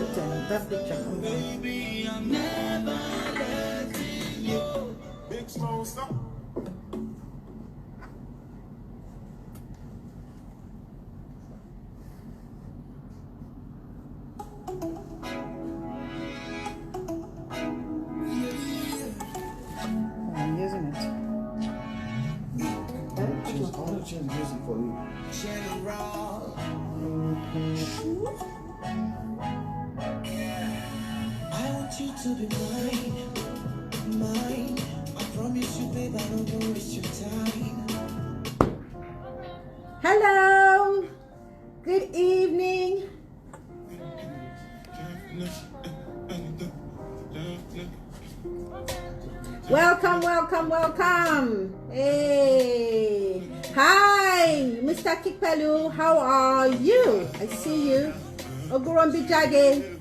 gluten. That picture comes out. Big small stuff. I'm using it. I want to change music for you. I want you to be mine. I promise you, babe, I don't want to waste your time. Hello. Good evening. Welcome, welcome, welcome. Hey. Hi, Mr. Kikpelu. How are you? I see you. Ogurombi Jage,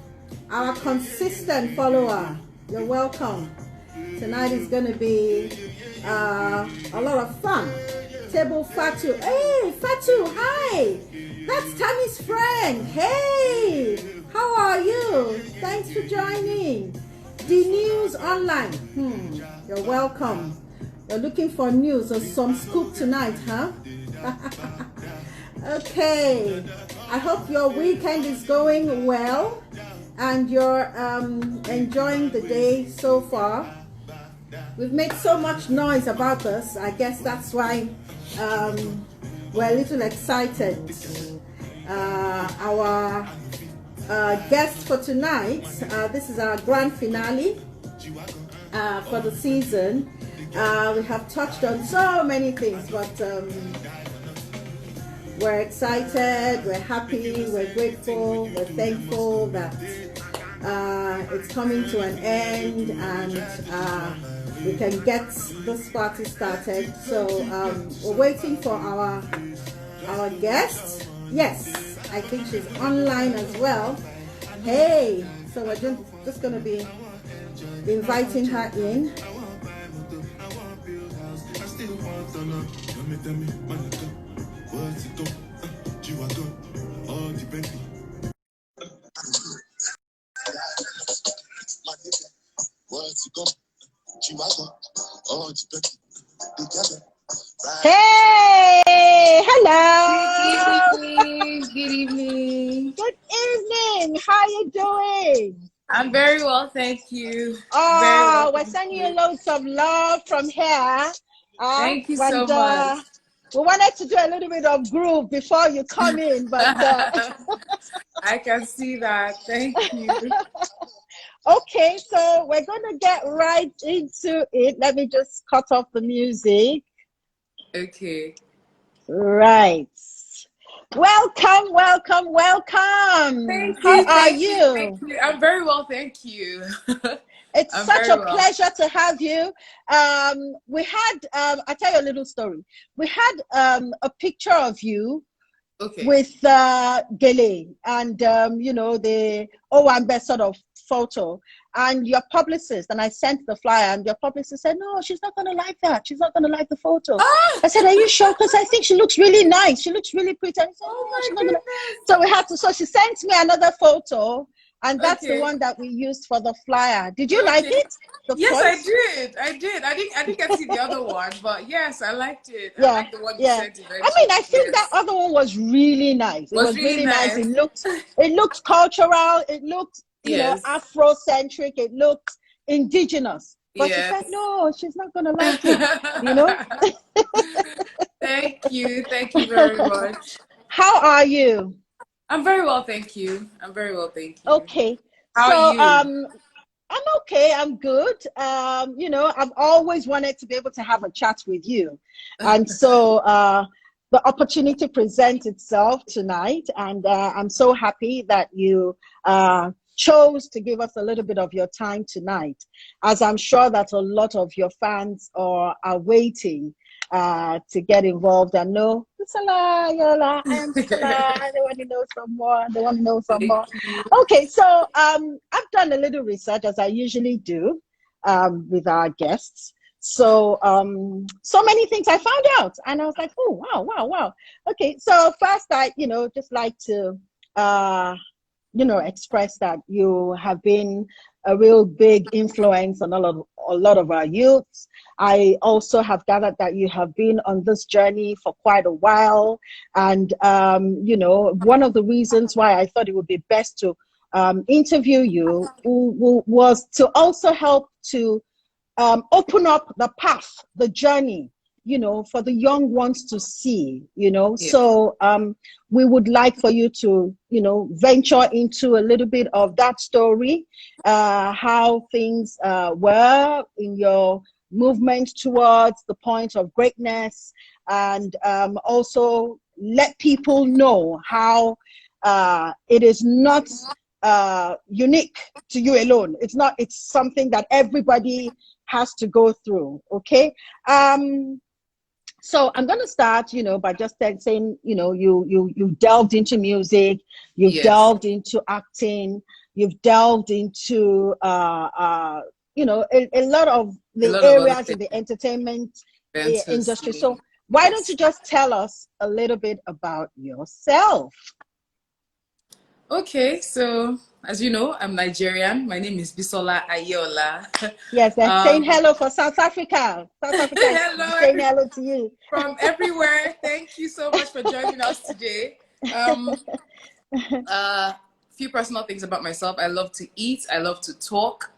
our consistent follower. You're welcome. Tonight is going to be a lot of fun. Table Fatu. Hey, Fatu, hi. That's Tammy's friend. Hey, how are you? Thanks for joining. The News Online. You're welcome. You're looking for news or some scoop tonight, huh? Okay. I hope your weekend is going well and you're enjoying the day so far. We've made so much noise about this. I guess that's why we're a little excited. Our guest for tonight, this is our grand finale for the season. We have touched on so many things, but we're excited, we're happy, we're grateful, we're thankful that it's coming to an end and we can get this party started. So we're waiting for our guest. Yes, I think she's online as well. Hey, so we're just going to be inviting her in. Hey, hello. Good evening. Good evening. How you doing? I'm very well, thank you. Oh, we're sending you loads of love from here. Thank you so much. We wanted to do a little bit of groove before you come in, but I can see that. Thank you. Okay, so we're going to get right into it. Let me just cut off the music. Okay. Right. Welcome, welcome, welcome. Thank How you. are Thank you? Thank you. I'm very well, thank you. It's I'm such very a well. pleasure to have you. We had, I'll tell you a little story. We had a picture of you with Gele and, you know, the Owambe sort of photo and your publicist. And I sent the flyer and your publicist said, no, she's not going to like that. She's not going to like the photo. Ah! I said, are you sure? Because I think she looks really nice. She looks really pretty. And he said, Oh no, my she's not goodness. gonna. So we had to, so she sent me another photo. And that's the Okay. one that we used for the flyer. Did you like it? Yes, font? I did. I didn't get to see the other one, but yes, I liked it. Yeah, I liked the one you sent eventually. I mean, I think that other one was really nice. It was really nice. It looked cultural. It looked, you know, Afrocentric. It looked indigenous. But she said, no, she's not going to like it, you know? Thank you. Thank you very much. How are you? I'm very well, thank you. I'm very well, thank you. Okay. How are you? I'm okay. I'm good. You know, I've always wanted to be able to have a chat with you. And so the opportunity presents itself tonight. And I'm so happy that you chose to give us a little bit of your time tonight, as I'm sure that a lot of your fans are waiting to get involved and know, Bisola Aiyeola, I am Bisola. They want to know some more. They want to know some more. Okay, so I've done a little research, as I usually do with our guests. So so many things I found out, and I was like, oh wow. Okay, so first I just like to expressed that you have been a real big influence on a lot of our youths. I also have gathered that you have been on this journey for quite a while. And, one of the reasons why I thought it would be best to interview you was to also help to open up the path, the journey, for the young ones to see, Yeah. So we would like for you to, venture into a little bit of that story, how things were in your movement towards the point of greatness, and also let people know how it is not unique to you alone. It's something that everybody has to go through. Okay. So I'm going to start, by just saying, you delved into music, you've Yes. delved into acting, you've delved into, a lot of the lot of other areas in the entertainment Fantasy. industry. So why don't you just tell us a little bit about yourself? Okay, so as you know, I'm Nigerian. My name is Bisola Aiyeola. Yes, they're saying hello for South Africa. South Africa is Hello, saying hello to you. from everywhere. Thank you so much for joining us today. Few personal things about myself. I love to eat. I love to talk.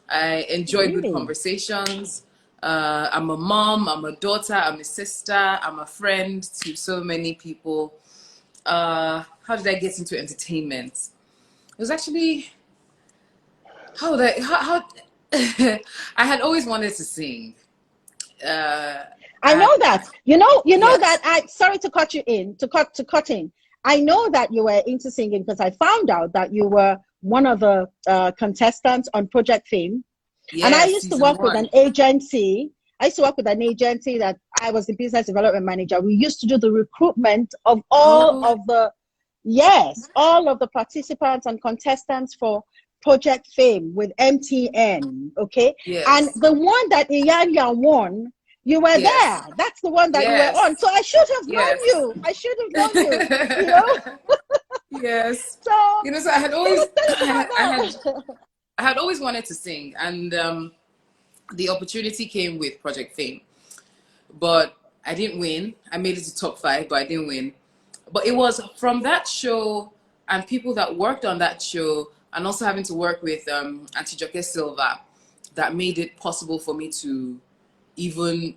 I enjoy good Really? conversations. I'm a mom. I'm a daughter. I'm a sister. I'm a friend to so many people. How did I get into entertainment? It was actually how I had always wanted to sing. I know that. Yes. That sorry to cut you in, to cut in. I know that you were into singing because I found out that you were one of the contestants on Project Fame. Yes, And I used to work with one. an agency. I used to work with an agency that I was the business development manager. We used to do the recruitment of all of the participants and contestants for Project Fame with MTN. Okay. Yes. And the one that Iyanya won, you were Yes. there. That's the one that you Yes. were on. So I should have known Yes. you. I should have known you, Yes. So, So I had always tell us about that. I had always wanted to sing, and the opportunity came with Project Fame. But I didn't win. I made it to top 5, but I didn't win. But it was from that show and people that worked on that show, and also having to work with Auntie Joke Silva, that made it possible for me to even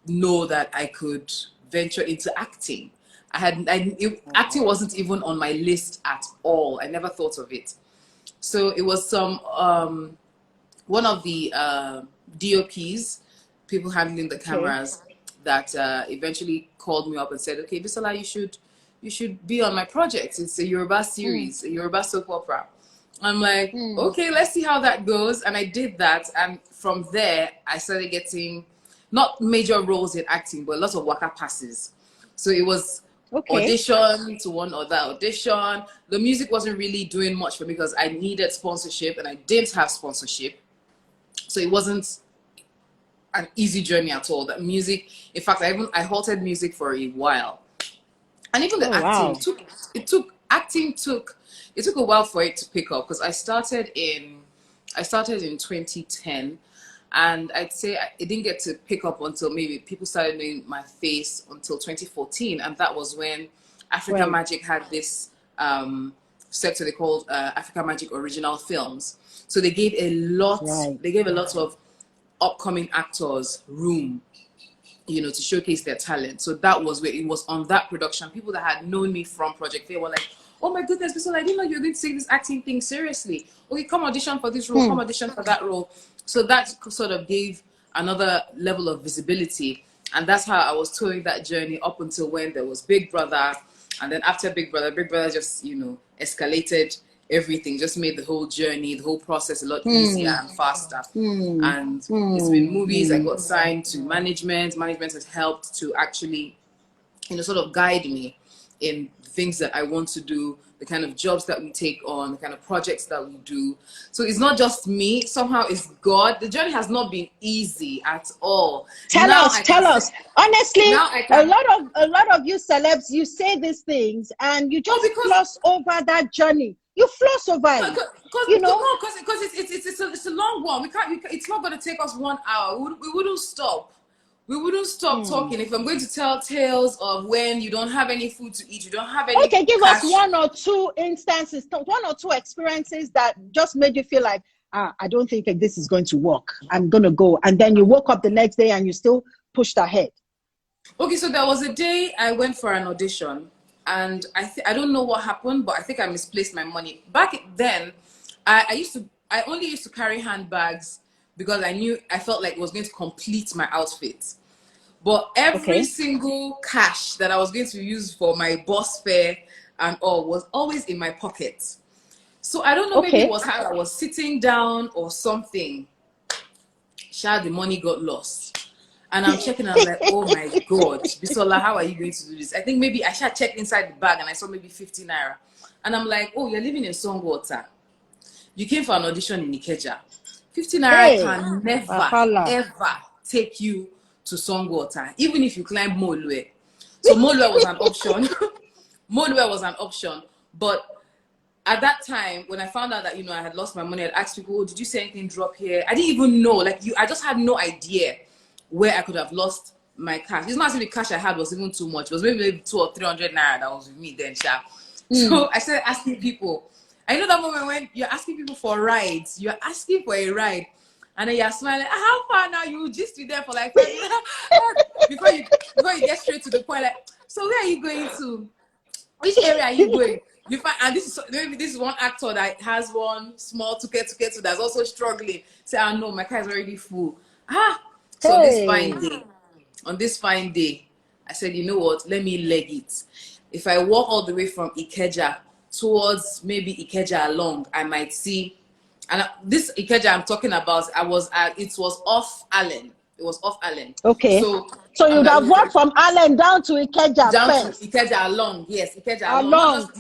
know that I could venture into acting. Acting wasn't even on my list at all. I never thought of it. So it was one of the DOPs, people handling the cameras, that eventually called me up and said, "Okay, Bisola, you should be on my project. It's a Yoruba series, a Yoruba soap opera." I'm like, okay, let's see how that goes. And I did that, and from there I started getting not major roles in acting, but lots of waka passes. So it was audition to one other audition. The music wasn't really doing much for me because I needed sponsorship and I didn't have sponsorship. So it wasn't an easy journey at all. That music, in fact, I halted music for a while. And even the acting it took a while for it to pick up, because I started in 2010. And I'd say it didn't get to pick up until maybe people started knowing my face until 2014. And that was when Africa Magic had this sector they called Africa Magic Original Films. So they gave a lot of upcoming actors room, to showcase their talent. So that was where it was on that production. People that had known me from Project Fair were like, "Oh my goodness, Bisola, I didn't know you were going to take this acting thing seriously. Okay, come audition for this role, come audition for that role." So that sort of gave another level of visibility. And that's how I was touring that journey up until when there was Big Brother. And then after Big Brother just, escalated everything, just made the whole journey, the whole process a lot easier and faster. And it's been movies. I got signed to management. Management has helped to actually, sort of guide me in things that I want to do, the kind of jobs that we take on, the kind of projects that we do. So it's not just me, somehow it's God. The journey has not been easy at all. Tell us. Honestly, a lot of you celebs, you say these things and you just gloss over that journey. You flow survive. You know? Because it's a long one. It's not going to take us 1 hour. We wouldn't stop. We wouldn't stop talking. If I'm going to tell tales of when you don't have any food to eat, you don't have any Okay, give cash. us 1 or 2 instances, 1 or 2 experiences that just made you feel like, I don't think that this is going to work. I'm going to go. And then you woke up the next day and you still pushed ahead. Okay, so there was a day I went for an audition, and I don't know what happened, but I think I misplaced my money. Back then, I only used to carry handbags because I felt like it was going to complete my outfit. But every single cash that I was going to use for my bus fare and all was always in my pocket. So I don't know, maybe it was how I was sitting down or something. The money got lost. And I'm checking, I'm like, oh my God, Bisola, how are you going to do this? I think maybe I should check inside the bag and I saw maybe 50 naira. And I'm like, oh, you're living in Songwater. You came for an audition in Ikeja. 50 naira can never, ever take you to Songwater, even if you climb Molue. So Molue was an option. Molue was an option. But at that time, when I found out that, I had lost my money, I'd asked people, oh, did you see anything drop here? I didn't even know. I just had no idea where I could have lost my cash. It's not as if the cash I had was even too much. It was maybe 200 or 300 naira that was with me then, Sha. So I started asking people. I know that moment when you're asking people for rides, you're asking for a ride, and then you're smiling. How far now? You just be there for like 5 minutes before you get straight to the point. Like, so where are you going to? Which area are you going? You find, and maybe this is one actor that has one small ticket that's also struggling. Say, no, my car is already full. So on this fine day, I said, you know what? Let me leg it. If I walk all the way from Ikeja towards maybe Ikeja along, I might see. And this Ikeja I'm talking about, it was off Allen. It was off Allen. Okay. So you'd have walked from Allen down to Ikeja first. To Ikeja along. Yes, Ikeja along.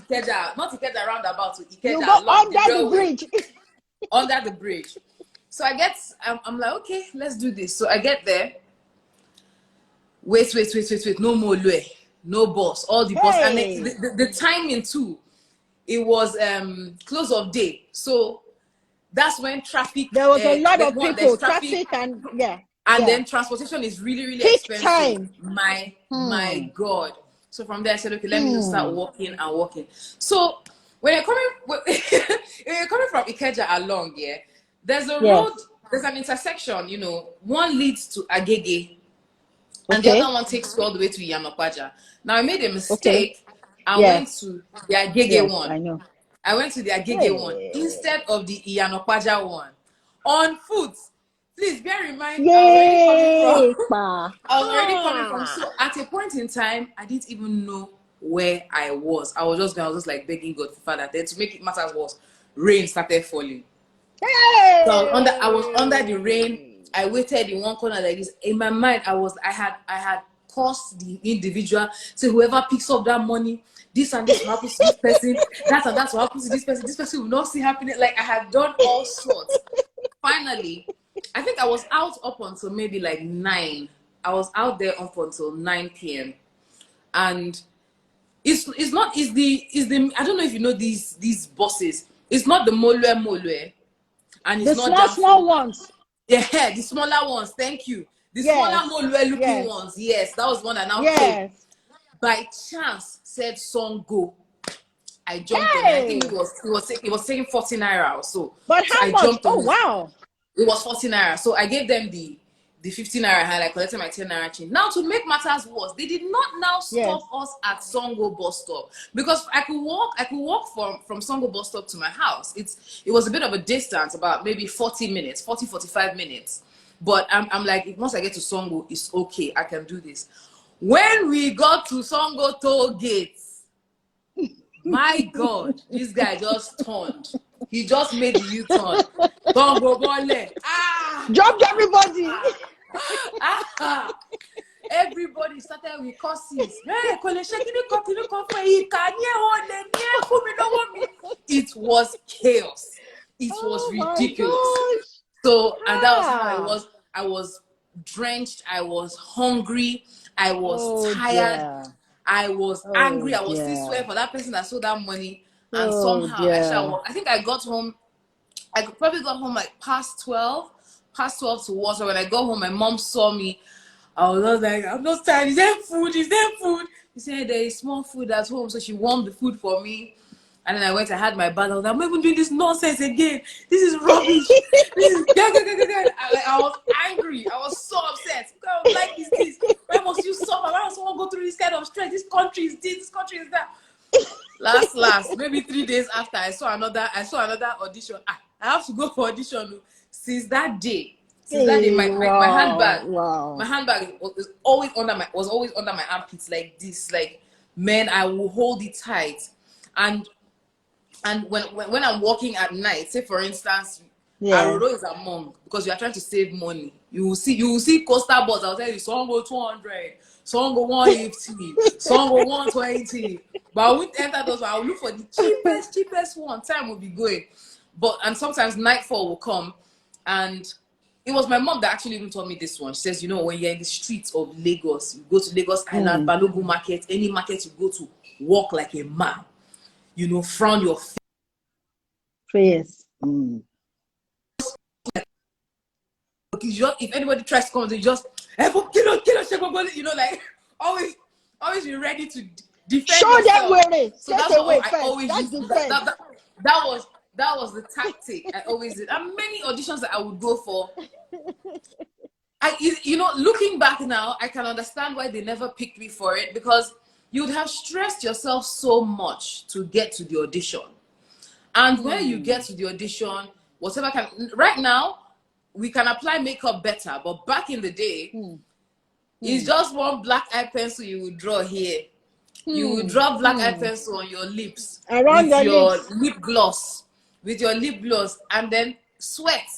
Not Ikeja roundabout, to Ikeja you go along. Under the bridge. Under the bridge. So I'm like, okay, let's do this. So I get there. Wait. No more lue. No bus. All the bus. And the timing too. It was close of day. So that's when traffic. There was a lot of people. Traffic and then transportation is really, really peak expensive. Time. My God. So from there I said, okay, let me just start walking. So when you're coming from Ikeja along, there's a road, there's an intersection, one leads to Agege, and the other one takes you all the way to Iyanokwaja. Now I made a mistake. I went to the Agege one. I know. I went to the Agege one instead of the Iyanokwaja one. On foot. Please bear in mind, I was already coming from. So at a point in time, I didn't even know where I was. I was just like begging God for Father. Then to make it matters worse, rain started falling. So I was under the rain. I waited in one corner like this. In my mind, I had cursed the individual. So whoever picks up that money, this and this will happen to this person, that and that will happen to this person. This person will not see happening. Like I had done all sorts. Finally, I think I was out up until maybe like 9. I was out there up until 9 p.m. And it's the I don't know if you know these buses. It's not the Molue. And it's not small ones. Yeah, the smaller ones. Thank you. The smaller Molue looking ones. Yes, that was one that now came. By chance said song go. I jumped on it. I think it was saying 40 naira or so. But how much? Wow. It was 40 naira. So I gave them the 50 naira and I collected my 10 naira change. Now to make matters worse, they did not now stop us at Songo bus stop, because I could walk from Songo bus stop to my house. It was a bit of a distance, about maybe 45 minutes. But I'm like, once I get to Songo, it's okay. I can do this. When we got to Songo toll gates, my God, this guy just turned. He just made the U-turn. Songo bole. Dropped everybody. Everybody started with curses. It was chaos. It was ridiculous. So, and that was how it was. I was drenched. I was hungry. I was tired. I was angry. I was still swearing for that person that stole that money. And Oh somehow dear. I think I got home. I probably got home like past 12 to 1. So when I got home, my mom saw me. I was just like, I'm not tired. Is there food? Is there food? She said, there is small food at home. So she warmed the food for me. And then I went, I had my bath. I was like, I'm not even doing this nonsense again. This is rubbish. This is... I was angry. I was so upset. What kind of life is this? Why must you suffer? Why must someone go through this kind of stress? This country is this country is that. Last, maybe 3 days after, I saw another audition. I have to go for audition. Since that day, my handbag, wow. my handbag was always under my armpits like this. Like, man, I will hold it tight. And when I'm walking at night, say for instance, Aroro is among, because you are trying to save money. You will see coastal boards. I'll tell you, some go 200, some go 150, some go 120. But I won't enter those. I will look for the cheapest one. Time will be going. And sometimes nightfall will come, and it was my mom that actually even told me this one. She says, you know, when you're in the streets of Lagos, you go to Lagos Island, Balogun Market, any market you go to, walk like a man. You know, frown your face. If anybody tries to come, you just, you know, like always be ready to defend Show yourself. them where it is. So that's what I always That's used. That was the tactic I always did. And many auditions that I would go for, you know, looking back now, I can understand why they never picked me for it, because you'd have stressed yourself so much to get to the audition. And when you get to the audition, right now, we can apply makeup better, but back in the day, it's just one black eye pencil you would draw here. You would draw black eye pencil on your lips Around with your lips. lip gloss, and then sweat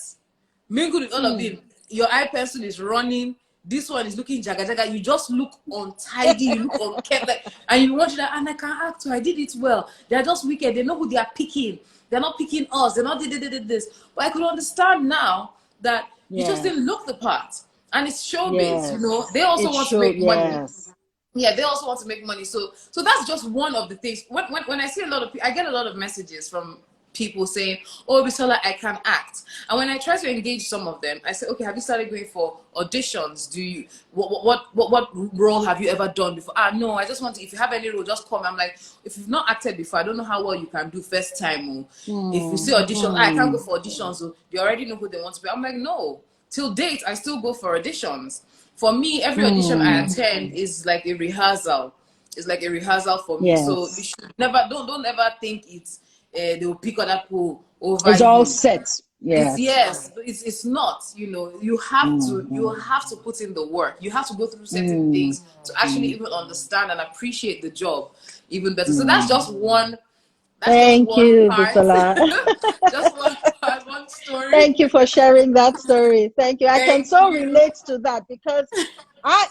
mingled with all of them. Your eye pencil is running. This one is looking jaga jaga. You just look untidy. You look unkept, and you watch that. And I can act. So I did it well. They're just wicked. They know who they are picking. They're not picking us. They're not did this. But I could understand now that you just didn't look the part. And it's showbiz. You know, they also want to make money. Yeah, they also want to make money. So that's just one of the things. When I see I get a lot of messages from people saying, oh, Bisola, I can act. And when I try to engage some of them, I say, okay, have you started going for auditions? What role have you ever done before? No, I just want to, if you have any role, just call me. I'm like, if you've not acted before, I don't know how well you can do first time. If you see auditions, I can't go for auditions. So they already know who they want to be. I'm like, no, till date, I still go for auditions. For me, every audition I attend is like a rehearsal. It's like a rehearsal for me. So you should don't ever think they will pick other people over. It's all set. It's not. You know, you have to put in the work. You have to go through certain things to actually even understand and appreciate the job even better. So that's just one. Thank you, Bisola. Just one story. Thank you for sharing that story. Thank you. I can so relate to that, because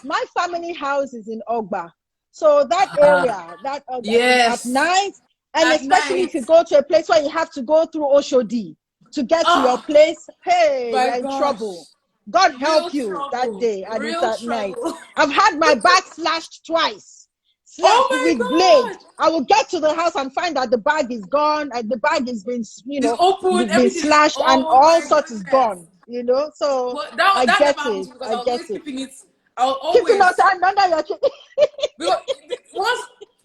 my family house is in Ogba. So that area, at night, and especially if you go to a place where you have to go through Oshodi to get to your place, hey, you're in trouble. God help you that day, and it's at night. I've had my back slashed twice. With blade. I will get to the house and find that the bag is gone, and the bag has been, been slashed, and all sorts is gone. You know, so I get it. I get it. Keeping it under your chin. Once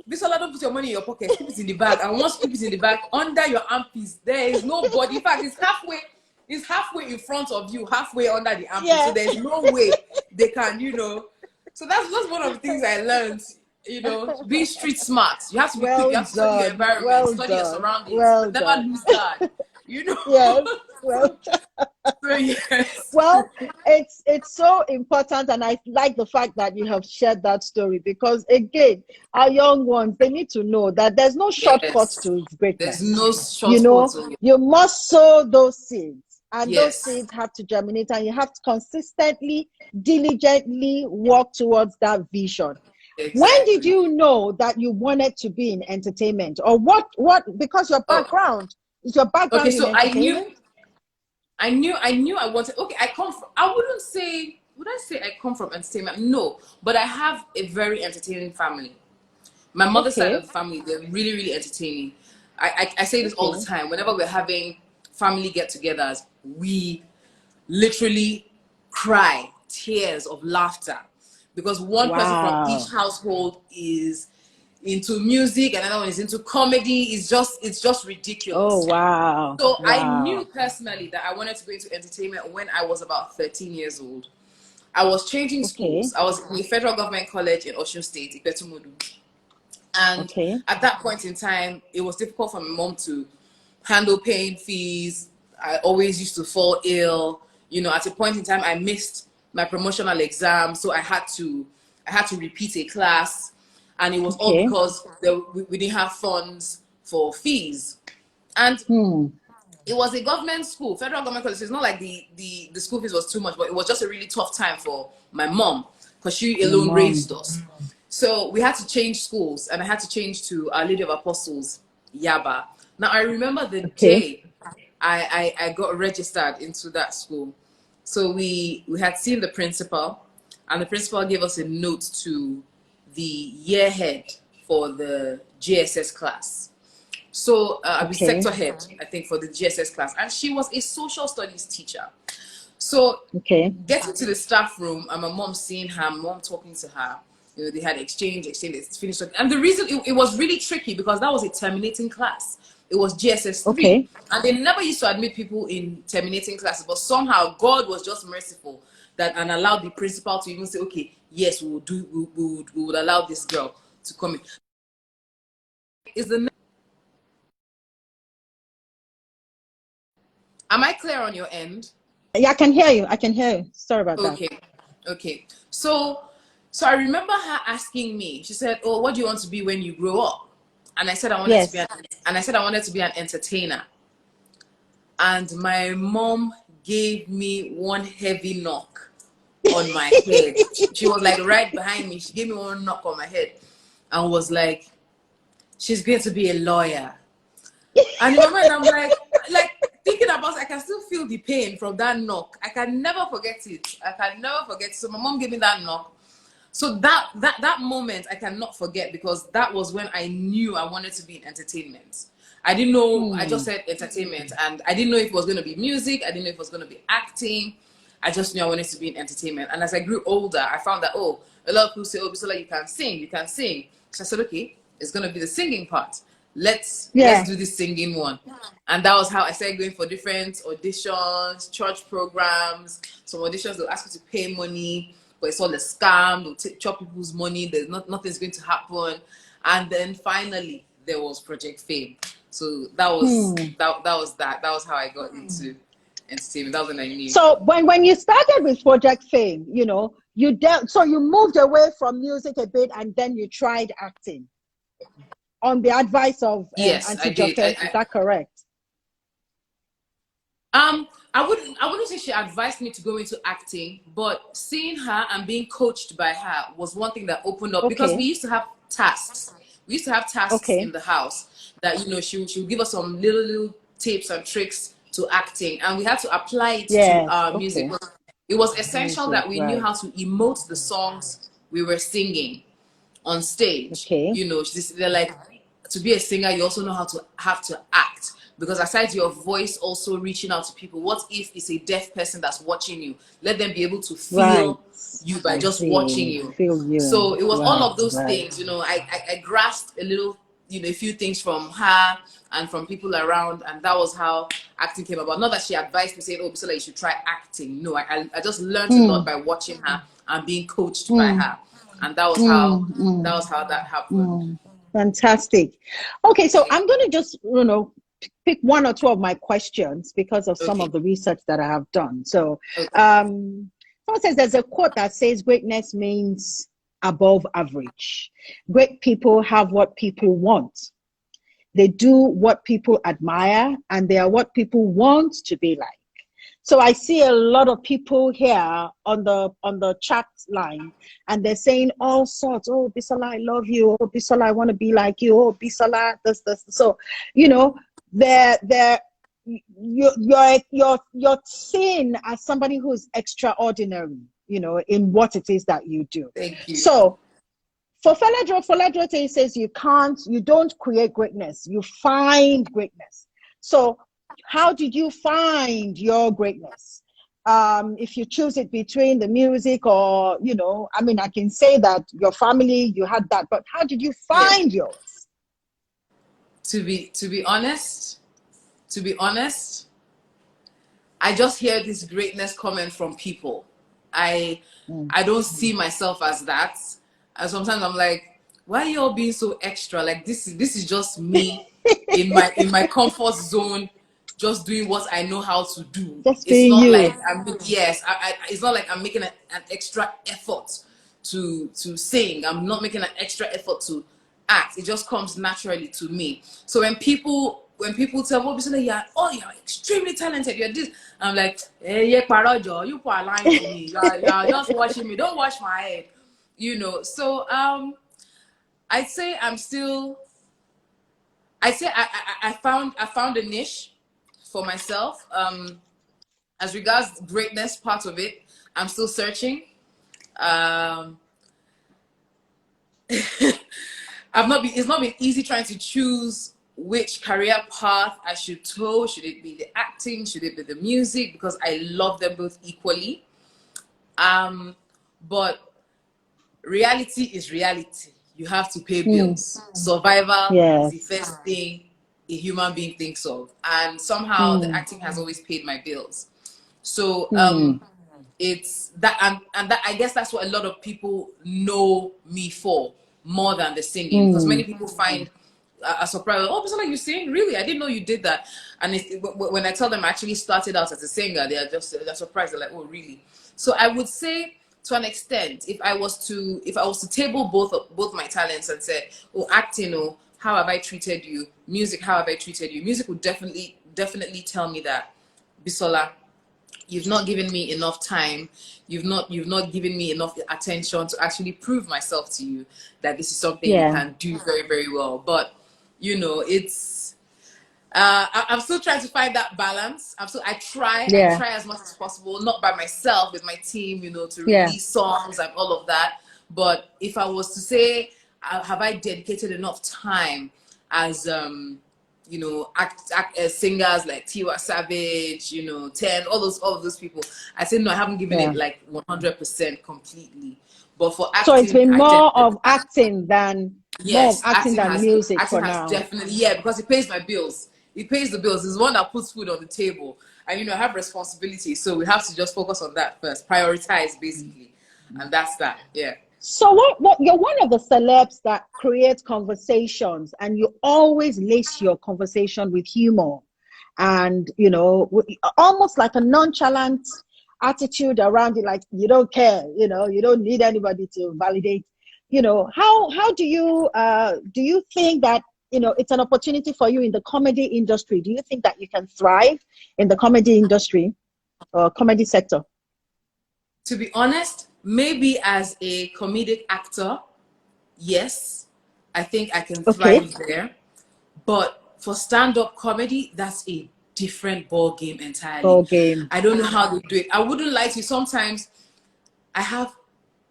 Bisola, don't put your money in your pocket. Keep it in the bag, and once you keep it in the bag under your armpits, there is nobody. In fact, it's halfway in front of you, halfway under the armpit. So there's no way they can, So that's one of the things I learned. Be street smart. You have to be quick. You have to study your environment, study your surroundings, but never lose guard. Yes. Well, it's so important, and I like the fact that you have shared that story, because again, our young ones, they need to know that there's no shortcut to greatness. There's no shortcut. You must sow those seeds, and those seeds have to germinate, and you have to consistently, diligently work towards that vision. Exactly. When did you know that you wanted to be in entertainment, or what? Because your background is your background. Okay, so in entertainment? I knew I wanted. Okay, would I say I come from entertainment? No, but I have a very entertaining family. My mother's side of the family, they're really, really entertaining. I say this all the time. Whenever we're having family get-togethers, we literally cry tears of laughter because one person from each household is into music and another one is into comedy. It's just ridiculous. Oh wow. So I knew personally that I wanted to go into entertainment when I was about 13 years old. I was changing schools. I was in the federal government college in Osun State, Ipetumudu. And at that point in time, it was difficult for my mom to handle paying fees. I always used to fall ill. You know, at a point in time, I missed my promotional exam, so I had to repeat a class, and it was all because we didn't have funds for fees. And it was a government school, federal government college. It's not like the school fees was too much, but it was just a really tough time for my mom because she alone raised us. So we had to change schools, and I had to change to Our Lady of Apostles, Yaba. Now I remember the day I got registered into that school. So we had seen the principal, and the principal gave us a note to the year head for the GSS class. So I was sector head, I think, for the GSS class, and she was a social studies teacher. So getting to the staff room, and my mom seeing her, my mom talking to her, you know, they had exchange, it's finished. And the reason it was really tricky because that was a terminating class. It was GSS 3. And they never used to admit people in terminating classes, but somehow God was just merciful and allowed the principal to even say, okay, yes, we would allow this girl to come in. Am I clear on your end? Yeah, I can hear you. I can hear you. Sorry about that. Okay. So I remember her asking me. She said, "Oh, what do you want to be when you grow up?" And I said I wanted to be an entertainer. And my mom gave me one heavy knock on my head. She was like right behind me. She gave me one knock on my head and was like, "She's going to be a lawyer." And in my mind, I'm like thinking about it, I can still feel the pain from that knock. I can never forget it. So my mom gave me that knock. So that moment I cannot forget because that was when I knew I wanted to be in entertainment. I didn't know, I just said entertainment, and I didn't know if it was going to be music. I didn't know if it was going to be acting. I just knew I wanted to be in entertainment. And as I grew older, I found that, a lot of people say, "Oh, Bisola, you can sing. So I said, okay, it's going to be the singing part. Let's do this singing one. And that was how I started going for different auditions, church programs. Some auditions, they'll ask you to pay money, but it's all a scam. They'll chop people's money. There's nothing's going to happen. And then finally, there was Project Fame. So that was that was how I got into entertainment. That was when I knew. So when you started with Project Fame, you know, you moved away from music a bit, and then you tried acting on the advice of Auntie Jokes. Is that correct? I wouldn't say she advised me to go into acting, but seeing her and being coached by her was one thing that opened up because we used to have tasks. We used to have tasks in the house that, you know, she would give us some little tips and tricks to acting, and we had to apply it to our music. It was essential that we knew how to emote the songs we were singing on stage. You know, they're like, to be a singer, you also know have to act. Because aside your voice also reaching out to people, what if it's a deaf person that's watching you? Let them be able to feel you by just watching you. So it was all of those things, you know. I grasped a little, you know, a few things from her and from people around, and that was how acting came about. Not that she advised me saying, "Oh, Bisola, you should try acting." No, I just learned a lot by watching her and being coached by her, and that was how that happened. Fantastic. Okay, so I'm going to just, you know, pick one or two of my questions because of some of the research that I have done. So someone says there's a quote that says greatness means above average. Great people have what people want. They do what people admire, and they are what people want to be like. So I see a lot of people here on the chat line, and they're saying all sorts. "Oh, Bisola, I love you. Oh, Bisola, I want to be like you. Oh, Bisola, this. So, you know, you're seen as somebody who's extraordinary, you know, in what it is that you do. Thank you. So For Feledro says you don't create greatness, you find greatness. So how did you find your greatness? If you choose it between the music or, I mean, I can say that your family, you had that, but how did you find yours? To be honest, I just hear this greatness coming from people. I don't see myself as that. And sometimes I'm like, why are you all being so extra? Like this is just me in my comfort zone, just doing what I know how to do. Just It's being not you. like it's not like I'm making an extra effort to sing. I'm not making an extra effort to act. It just comes naturally to me. So when people tell me, oh, you're extremely talented, you're this, I'm like, hey, yeah, Parajo, you are lying to me. You're just watching me. Don't wash my head. So I'd say I found a niche for myself. As regards greatness part of it, I'm still searching. It's not been easy trying to choose which career path I should toe. Should it be the acting? Should it be the music? Because I love them both equally. But reality is reality. You have to pay bills. Survival is the first thing a human being thinks of. And somehow the acting has always paid my bills. So it's that, and that, I guess that's what a lot of people know me for more than the singing, because many people find a surprise. Oh, Bisola, you sing? Really? I didn't know you did that. And when I tell them I actually started out as a singer, they're surprised. They're like, oh, really? So I would say, to an extent, if I was to table both my talents and say, oh, acting, oh, how have I treated you? Music, how have I treated you? Music would definitely tell me that, Bisola, you've not given me enough time. You've not given me enough attention to actually prove myself to you that this is something you can do very, very well. But it's I'm still trying to find that balance. I try as much as possible, not by myself, with my team, to release songs and all of that. But if I was to say, have I dedicated enough time as singers like Tiwa Savage, 10, all of those people, I say no, I haven't given it like 100% completely. But for acting, so it's been more of acting than music acting for has now. Definitely, because it pays my bills. It pays the bills. It's one that puts food on the table, and I have responsibility, so we have to just focus on that first, prioritize basically, and that's that. Yeah. So what you're one of the celebs that creates conversations, and you always lace your conversation with humor and, almost like a nonchalant attitude around it, like you don't care, you don't need anybody to validate. How do you think that, it's an opportunity for you in the comedy industry? Do you think that you can thrive in the comedy industry or comedy sector? To be honest, maybe as a comedic actor, yes, I think I can thrive there. But for stand-up comedy, that's a different ball game entirely. I don't know how they do it. I wouldn't lie to you. Sometimes I have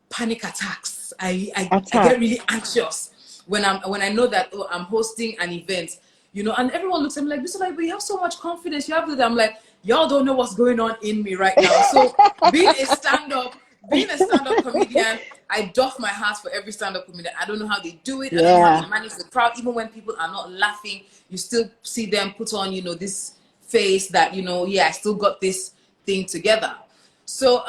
panic attacks. I get really anxious when I know that I'm hosting an event, and everyone looks at me like, Bisola, but you have so much confidence. You have that. I'm like, y'all don't know what's going on in me right now. So being a stand-up comedian, I doff my hat for every stand-up comedian. I don't know how they do it. I don't know how they manage the crowd. Even when people are not laughing, you still see them put on, this face that, I still got this thing together. So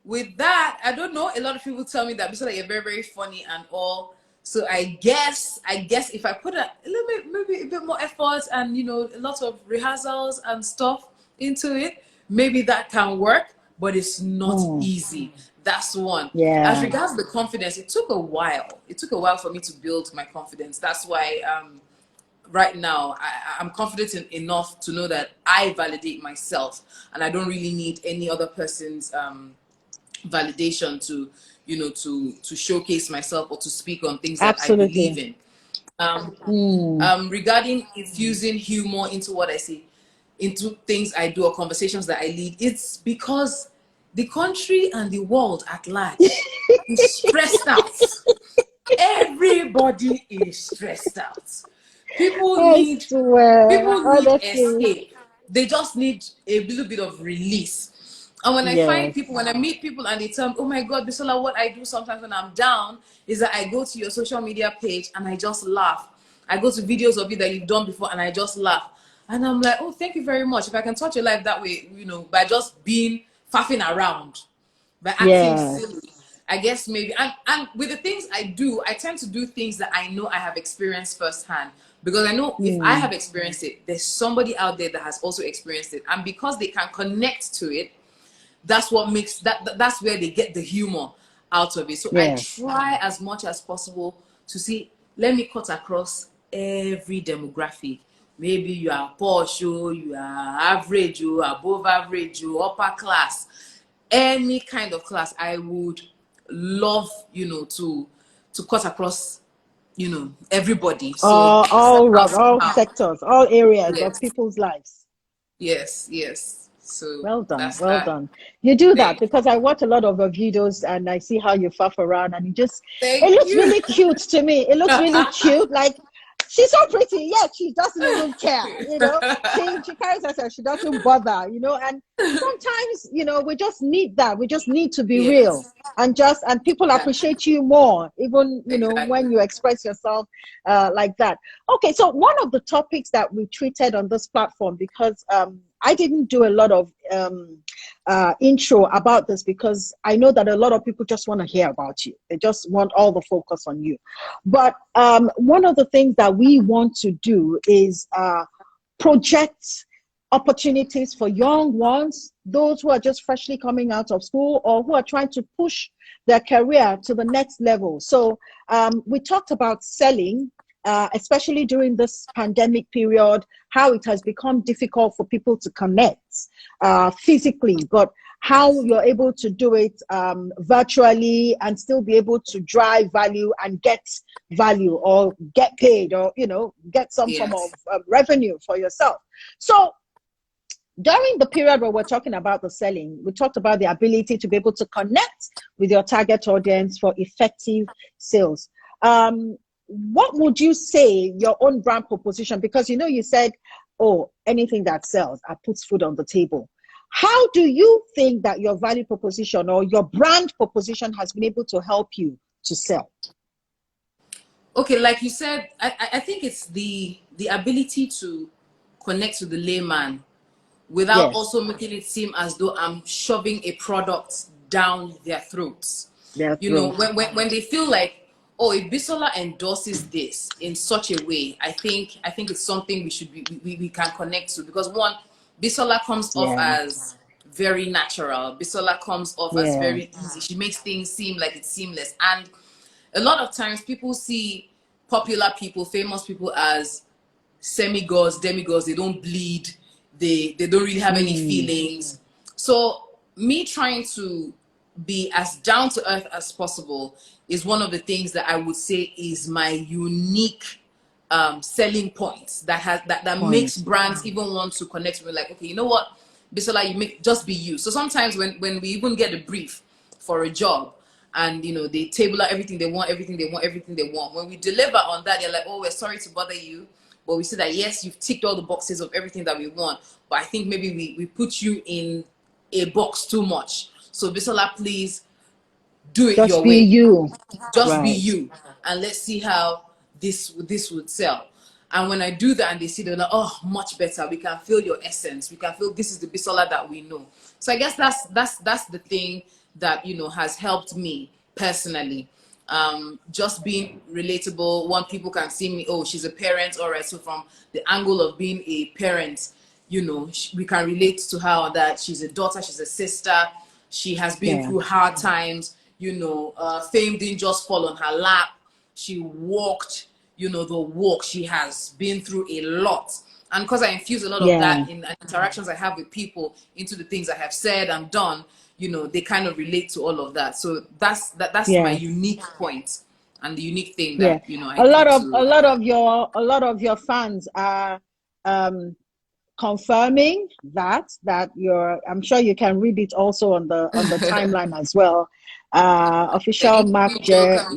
with that, I don't know. A lot of people tell me that because you're very, very funny and all. So I guess if I put a little bit, maybe a bit more effort and, a lot of rehearsals and stuff into it, maybe that can work, but it's not easy. That's one. As regards the confidence, it took a while. It took a while for me to build my confidence. That's why right now I'm confident enough to know that I validate myself and I don't really need any other person's validation to to showcase myself or to speak on things that I believe in. Regarding infusing humor into what I say, into things I do or conversations that I lead, it's because the country and the world at large is stressed out. Everybody is stressed out. People I need swear, people need honestly. escape. They just need a little bit of release. And when I find Yes. people, when I meet people and they tell me, oh my God, Bisola, what I do sometimes when I'm down is that I go to your social media page and I just laugh. I go to videos of you that you've done before and I just laugh. And I'm like, oh, thank you very much. If I can touch your life that way, by just being faffing around, by acting Yes. silly, I guess maybe. And with the things I do, I tend to do things that I know I have experienced firsthand, because I know if I Hmm. have experienced it, there's somebody out there that has also experienced it, and because they can connect to it, that's what makes that's where they get the humor out of it. So I Yes. try as much as possible to see, let me cut across every demographic. Maybe you are posh, you are average, you are above average, you upper class, any kind of class. I would love, to cut across, everybody. So somehow, All somehow, sectors, all areas of yes, people's lives. yes. So Well done, that's well that. done. You do that Thank because I watch a lot of your videos and I see how you faff around, and it Thank looks you. really cute to me. It looks really cute. Like, she's so pretty, yet she doesn't even care, She carries herself, she doesn't bother, and sometimes, we just need that. We just need to be real, Yes, and people exactly, appreciate you more, even, exactly. when you express yourself like that. Okay, so one of the topics that we treated on this platform, because I didn't do a lot of intro about this, because I know that a lot of people just want to hear about you. They just want all the focus on you. But one of the things that we want to do is project opportunities for young ones, those who are just freshly coming out of school or who are trying to push their career to the next level. So we talked about selling, especially during this pandemic period, how it has become difficult for people to connect physically, but how you're able to do it virtually and still be able to drive value and get value, or get paid, or get some form of Yes, revenue for yourself. So during the period where we're talking about the selling, we talked about the ability to be able to connect with your target audience for effective sales. What would you say your own brand proposition? Because you said, oh, anything that sells, puts food on the table. How do you think that your value proposition or your brand proposition has been able to help you to sell? okay, like you said, I think it's the ability to connect with the layman without Yes, also making it seem as though I'm shoving a product down their throats. their When, throat. when they feel like, oh, if Bisola endorses this in such a way, I think it's something we can connect to, because one, Bisola comes off Yeah, as very natural. Bisola comes off as yeah. very easy. She makes things seem like it's seamless. And a lot of times people see popular people, famous people, as semi-gods, demigods. They don't bleed. They don't really have any Mm, feelings. So me trying to be as down to earth as possible is one of the things that I would say is my unique selling points, that makes point. brands even want to connect with me. Like, okay, you know what, Bisola, you make just be you. So sometimes when we even get a brief for a job, and they table out everything they want, when we deliver on that, they're like, oh, we're sorry to bother you, but we say that yes, you've ticked all the boxes of everything that we want, but I think maybe we put you in a box too much. So Bisola, please do it Just your be way. you. Just be Right. you, and let's see how this would sell. And when I do that and they see, they're like, oh, much better. We can feel your essence. We can feel this is the Bisola that we know. So I guess that's the thing that has helped me personally. Just being relatable. One, people can see me, oh, she's a parent. All right, so from the angle of being a parent, we can relate to her, that she's a daughter, she's a sister, she has been Yeah. through hard times. Fame didn't just fall on her lap. She walked, the walk. She has been through a lot. And because I infuse a lot of Yeah. that in interactions I have with people into the things I have said and done, they kind of relate to all of that. So that's my Yes. unique point, and the unique thing Yeah. that I A do lot of to. a lot of your fans are confirming that you're, I'm sure you can read it also on the timeline as well, Official Yeah.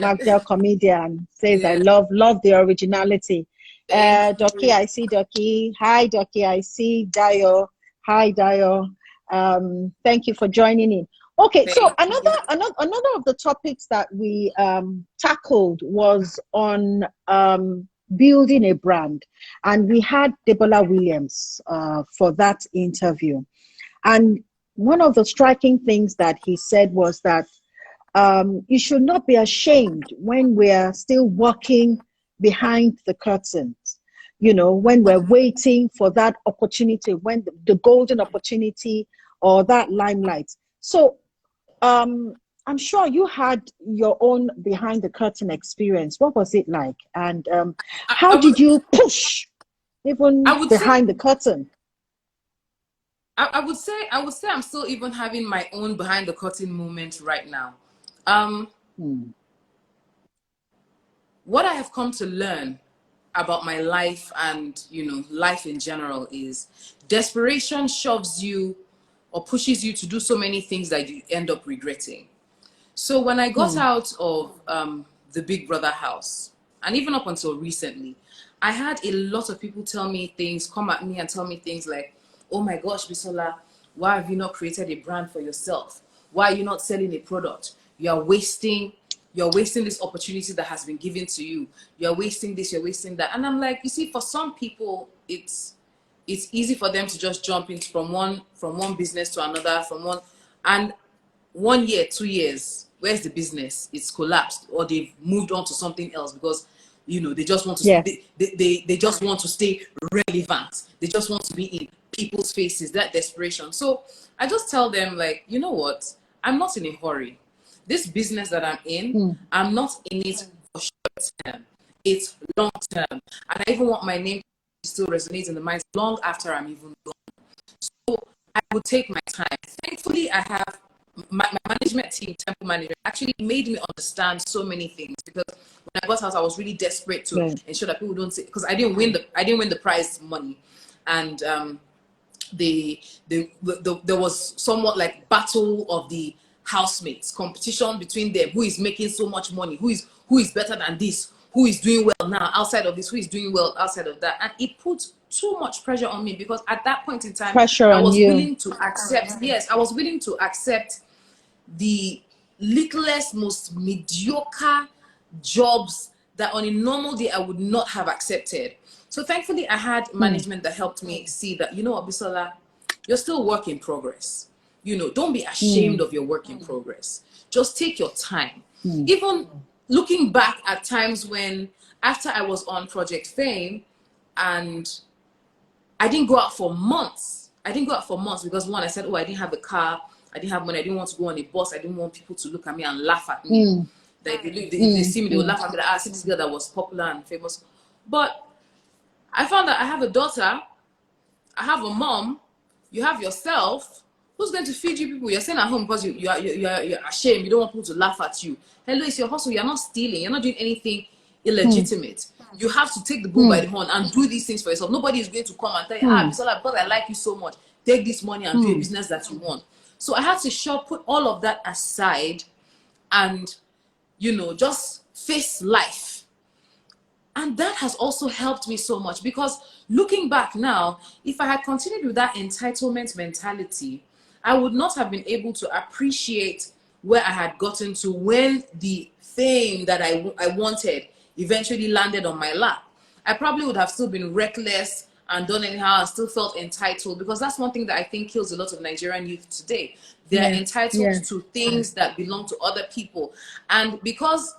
Mark Gel comedian says, I Yeah. love the originality. Thank Doki, you. I see Doki. Hi, Doki, I see Dio. Hi, Dio. Thank you for joining in. Okay, so Thank you. another of the topics that we tackled was on building a brand, and we had Debola Williams for that interview. And one of the striking things that he said was that you should not be ashamed when we're still working behind the curtains, when we're waiting for that opportunity, when the golden opportunity or that limelight. So I'm sure you had your own behind the curtain experience. What was it like? And how I did would you push I even would say behind the curtain? I would say I'm still even having my own behind the curtain moment right now. What I have come to learn about my life and life in general is desperation shoves you or pushes you to do so many things that you end up regretting. So when I got out of the Big Brother house, and even up until recently, I had a lot of people tell me things, come at me and tell me things like, oh my gosh, Bisola, why have you not created a brand for yourself? Why are you not selling a product? You're wasting this opportunity that has been given to you. You're wasting this, you're wasting that. And I'm like, you see, for some people, it's easy for them to just jump into from one business to another, and 1 year, 2 years, where's the business? It's collapsed, or they've moved on to something else because they just want to Yeah. they just want to stay relevant. They just want to be in people's faces, that desperation. So I just tell them, like, you know what? I'm not in a hurry. This business that I'm in, I'm not in it for short term. It's long term. And I even want my name to still resonate in the minds long after I'm even gone. So I would take my time. Thankfully, I have my management team, temple manager, actually made me understand so many things, because when I got out, I was really desperate to ensure that people don't say, because I didn't win the prize money, and there was somewhat like battle of the housemates, competition between them, who is making so much money, who is better than this, who is doing well now outside of this, who is doing well outside of that. And it put too much pressure on me, because at that point in time, Pressure I on was you. willing to accept, yes, I was willing to accept the littlest, most mediocre jobs that on a normal day I would not have accepted. So thankfully, I had management that helped me see that, Bisola, you're still work in progress. Don't be ashamed of your work in progress. Just take your time. Even looking back at times when, after I was on Project Fame, and I didn't go out for months. Because, one, I said, oh, I didn't have a car, I didn't have money, I didn't want to go on a bus, I didn't want people to look at me and laugh at me. Like, if they see me, they will laugh at me, like, see this girl that was popular and famous. But I found that I have a daughter, I have a mom, you have yourself. Who's going to feed you people? You're staying at home because you're ashamed. You don't want people to laugh at you. Hello, it's your hustle. You're not stealing. You're not doing anything illegitimate. You have to take the bull by the horn and do these things for yourself. Nobody is going to come and tell you, Bisola, because I like you so much, take this money and do a business that you want. So I had to put all of that aside and, just face life. And that has also helped me so much, because looking back now, if I had continued with that entitlement mentality, I would not have been able to appreciate where I had gotten to when the fame that I wanted eventually landed on my lap. I probably would have still been reckless and done anyhow and still felt entitled, because that's one thing that I think kills a lot of Nigerian youth today. They're entitled to things that belong to other people. And because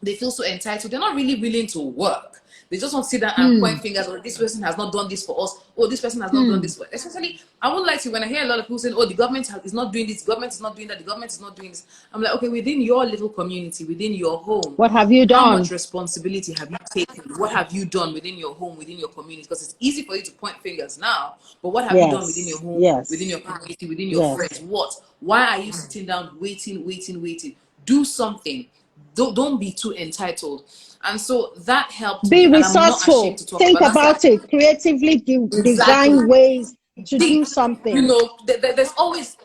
they feel so entitled, they're not really willing to work. They just want to sit down and point fingers. Oh, this person has not done this for us. Oh, this person has not done this for us. Especially, I won't lie to you, when I hear a lot of people saying, oh, the government is not doing this, the government is not doing that, the government is not doing this. I'm like, okay, within your little community, within your home, What have you how done? much responsibility have you taken? What have you done within your home, within your community? Because it's easy for you to point fingers now, but what have you done within your home, within your community, within your friends? What? Why are you sitting down waiting? Do something. Don't be too entitled. And so that helped Be me, and I'm not resourceful. ashamed to talk Think about about it. Creatively design ways to do something. There's always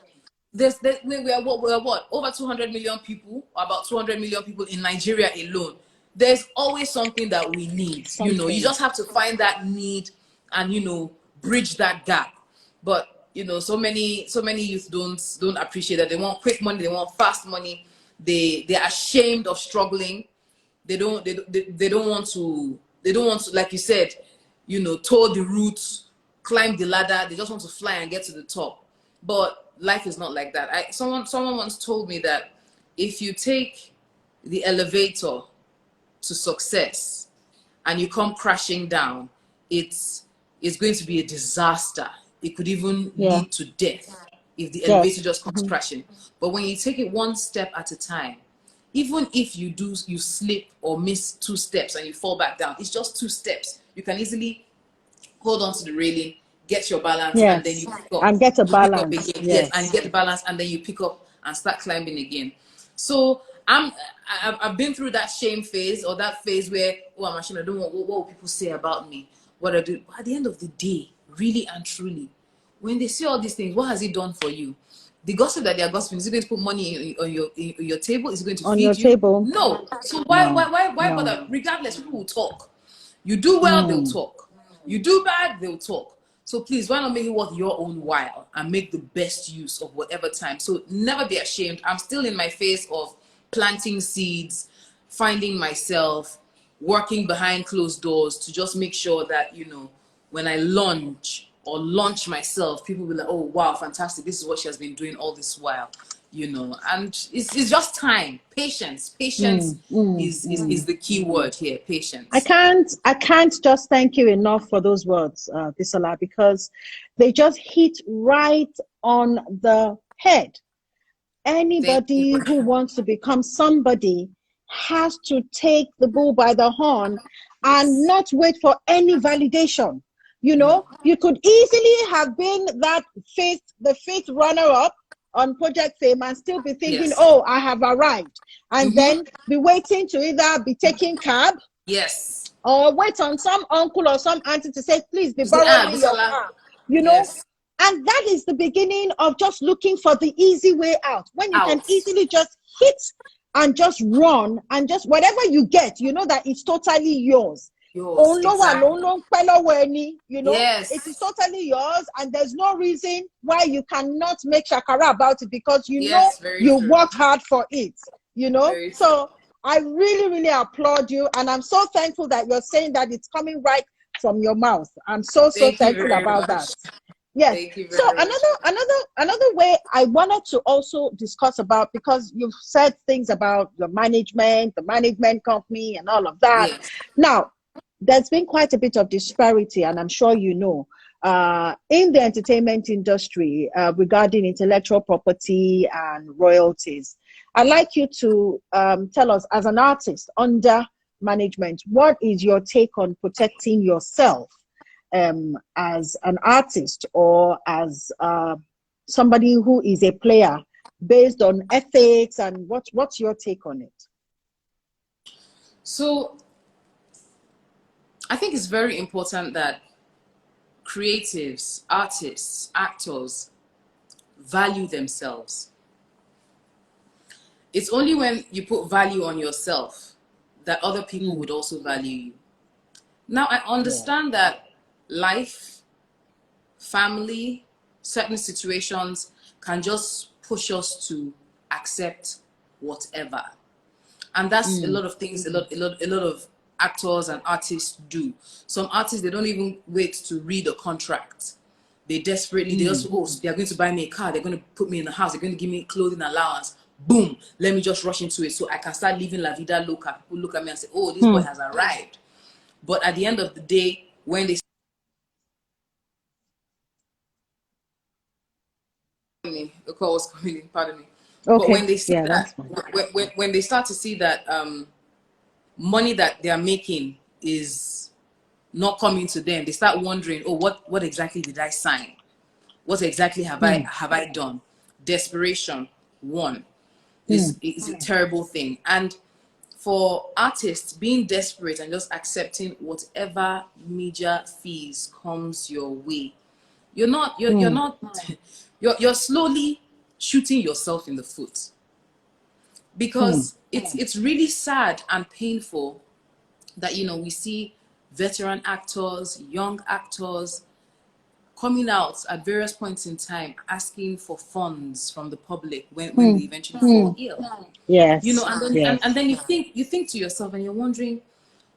we are what over 200 million people, about 200 million people in Nigeria alone. There's always something that we need. You know, you just have to find that need and, you know, bridge that gap. But, you know, so many youth don't appreciate that. They want quick money, they want fast money. They're ashamed of struggling. They don't want to, like you said, you know, toe the roots, climb the ladder. They just want to fly and get to the top. But life is not like that. Someone once told me that if you take the elevator to success and you come crashing down, it's going to be a disaster. It could even lead to death if the elevator just comes crashing. But when you take it one step at a time, even if you slip or miss 2 steps and you fall back down, it's just 2 steps. You can easily hold on to the railing, get your balance, and then you pick up. And get a balance. Pick up again. Yes, and get the balance, and then you pick up and start climbing again. So I've been through that shame phase, or that phase where, oh, I'm ashamed, I don't want, what will people say about me? What I do. At the end of the day, really and truly, when they say all these things, what has it done for you? The gossip that they are gossiping, is it going to put money on your table? Is it going to feed you? Table? No. So why bother? Regardless, people will talk. You do well, they'll talk. You do bad, they'll talk. So please, why not make it worth your own while and make the best use of whatever time? So never be ashamed. I'm still in my phase of planting seeds, finding myself, working behind closed doors to just make sure that, you know, when I launch myself, people will be like, oh, wow, fantastic. This is what she has been doing all this while, you know. And it's just time, patience. Patience is the key word here, patience. I can't just thank you enough for those words, Bisola, because they just hit right on the head. Anybody who wants to become somebody has to take the bull by the horn and not wait for any validation. You know, you could easily have been the fifth runner-up on Project Fame and still be thinking, oh, I have arrived. And then be waiting to either be taking cab. Yes. Or wait on some uncle or some auntie to say, please be borrowing me your car. You know? Yes. And that is the beginning of just looking for the easy way out. When you can easily just hit and just run and just whatever you get, you know that it's totally yours. Exactly. You know, it is totally yours, and there's no reason why you cannot make shakara about it, because you know you worked hard for it, you know. So I really, really applaud you, and I'm so thankful that you're saying that it's coming right from your mouth. I'm so thankful about that. Yes. So another way I wanted to also discuss about, because you've said things about your management, the management company, and all of that. Yes. Now, there's been quite a bit of disparity, and I'm sure you know, in the entertainment industry regarding intellectual property and royalties. I'd like you to tell us, as an artist under management, what is your take on protecting yourself as an artist or as somebody who is a player, based on ethics, and what's your take on it? So I think it's very important that creatives, artists, actors value themselves. It's only when you put value on yourself that other people would also value you. Now, I understand that life, family, certain situations can just push us to accept whatever. And that's a lot of things, a lot of actors and artists do. Some artists, they don't even wait to read a contract. They desperately, they just, they're going to buy me a car, they're going to put me in a house, they're going to give me clothing allowance. Boom, let me just rush into it so I can start living la vida loca. People look at me and say, oh, this boy has arrived. But at the end of the day, when they the call was coming in, pardon me. Okay. But when they see that, when they start to see that money that they are making is not coming to them, they start wondering, oh, what exactly did I sign? What exactly have I done? Desperation, is a terrible thing. And for artists, being desperate and just accepting whatever major fees comes your way, you're slowly shooting yourself in the foot, because it's really sad and painful that, you know, we see veteran actors, young actors coming out at various points in time asking for funds from the public when they eventually fall ill. Yes. You know, and then Yes. and then you think to yourself and you're wondering,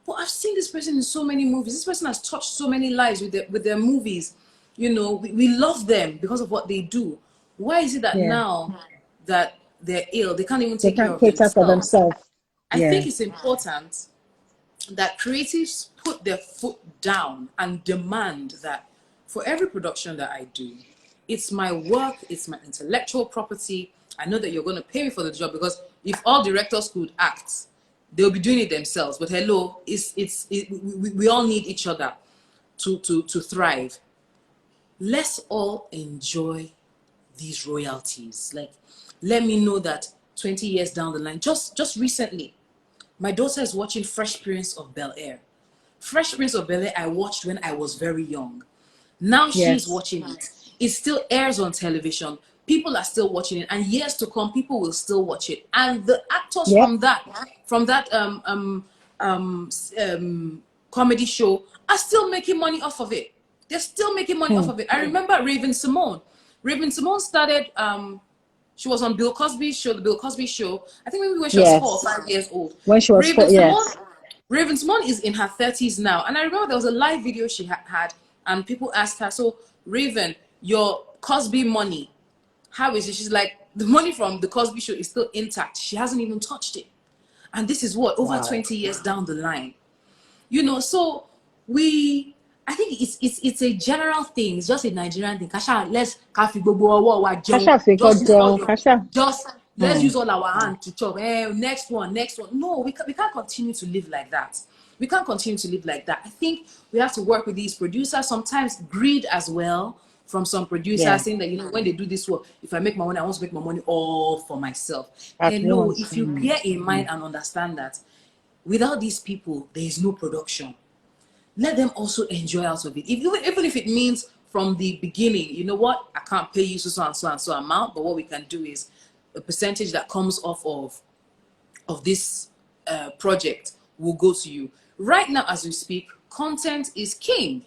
well, I've seen this person in so many movies. This person has touched so many lives with their movies. You know, we love them because of what they do. Why is it that now that they're ill, they can't even They take care can't of cater for themselves. I think it's important that creatives put their foot down and demand that for every production that I do, it's my work, it's my intellectual property. I know that you're going to pay me for the job, because if all directors could act, they'll be doing it themselves. But hello, we all need each other to thrive. Let's all enjoy these royalties. Like, let me know that 20 years down the line, just recently, my daughter is watching Fresh Prince of Bel-Air. Fresh Prince of Bel-Air I watched when I was very young. Now she's watching it. It still airs on television. People are still watching it, and years to come, people will still watch it. And the actors from that comedy show are still making money off of it. They're still making money off of it. I remember Raven Simone. Raven Simone started. She was on Bill Cosby's show, the Bill Cosby Show. I think maybe when she was 4 or 5 years old. When she was Raven 4, yes. Raven Simone is in her 30s now. And I remember there was a live video she had, and people asked her, so Raven, your Cosby money, how is it? She's like, the money from the Cosby Show is still intact. She hasn't even touched it. And this is what, over 20 years down the line. You know, so I think it's a general thing. It's just a Nigerian thing. Let's let's use all our hand to chop. Next one. No, we can't continue to live like that. We can't continue to live like that. I think we have to work with these producers. Sometimes greed as well from some producers, saying that, you know, when they do this work, if I make my money, I want to make my money all for myself. No, if you bear in mind and understand that without these people, there is no production. Let them also enjoy out of it. Even if it means from the beginning, you know what, I can't pay you so and so amount, but what we can do is a percentage that comes off of this project will go to you. Right now, as we speak, content is king.